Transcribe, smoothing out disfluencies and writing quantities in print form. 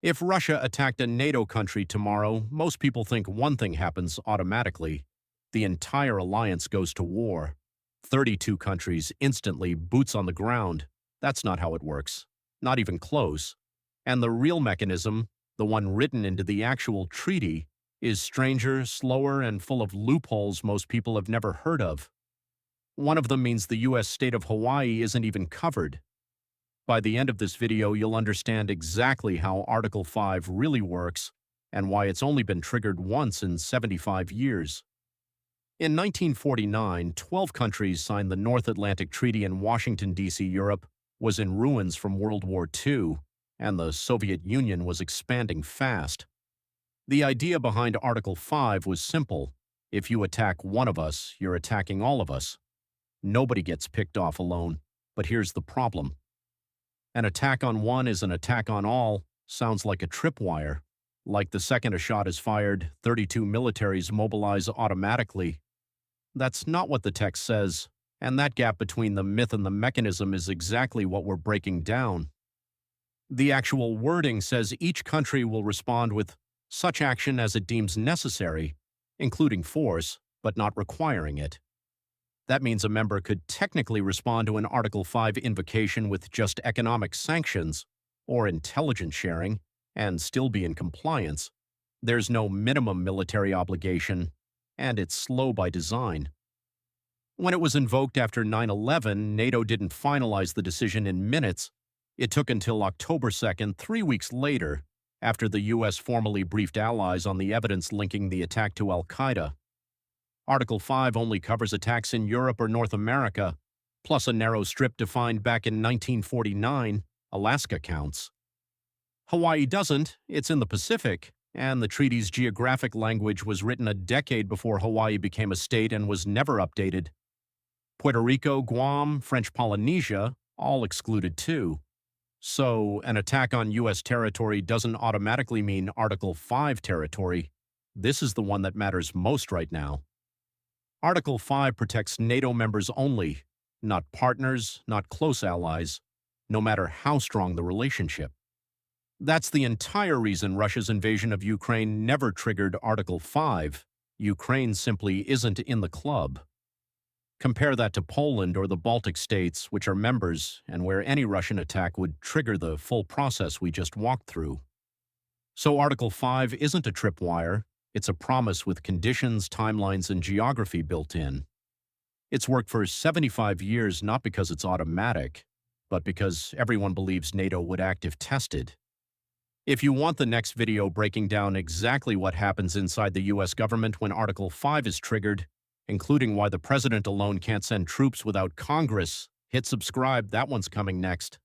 If Russia attacked a NATO country tomorrow, most people think one thing happens automatically. The entire alliance goes to war. 32 countries instantly, boots on the ground. That's not how it works. Not even close. And the real mechanism, the one written into the actual treaty, is stranger, slower, and full of loopholes most people have never heard of. One of them means the U.S. state of Hawaii isn't even covered. By the end of this video, you'll understand exactly how Article 5 really works and why it's only been triggered once in 75 years. In 1949, 12 countries signed the North Atlantic Treaty in Washington, D.C. Europe was in ruins from World War II, and the Soviet Union was expanding fast. The idea behind Article 5 was simple. If you attack one of us, you're attacking all of us. Nobody gets picked off alone, but here's the problem. An attack on one is an attack on all sounds like a tripwire. Like the second a shot is fired, 32 militaries mobilize automatically. That's not what the text says, and that gap between the myth and the mechanism is exactly what we're breaking down. The actual wording says each country will respond with such action as it deems necessary, including force, but not requiring it. That means a member could technically respond to an Article 5 invocation with just economic sanctions or intelligence sharing and still be in compliance. There's no minimum military obligation, and it's slow by design. When it was invoked after 9/11, NATO didn't finalize the decision in minutes. It took until October 2nd, 3 weeks later, after the U.S. formally briefed allies on the evidence linking the attack to al-Qaeda. Article 5 only covers attacks in Europe or North America, plus a narrow strip defined back in 1949, Alaska counts. Hawaii doesn't, it's in the Pacific, and the treaty's geographic language was written a decade before Hawaii became a state and was never updated. Puerto Rico, Guam, French Polynesia, all excluded too. So, an attack on U.S. territory doesn't automatically mean Article 5 territory. This is the one that matters most right now. Article 5 protects NATO members only, not partners, not close allies, no matter how strong the relationship. That's the entire reason Russia's invasion of Ukraine never triggered Article 5. Ukraine simply isn't in the club. Compare that to Poland or the Baltic states, which are members and where any Russian attack would trigger the full process we just walked through. So Article 5 isn't a tripwire. It's a promise with conditions, timelines, and geography built in. It's worked for 75 years not because it's automatic, but because everyone believes NATO would act if tested. If you want the next video breaking down exactly what happens inside the U.S. government when Article 5 is triggered, including why the president alone can't send troops without Congress, hit subscribe, that one's coming next.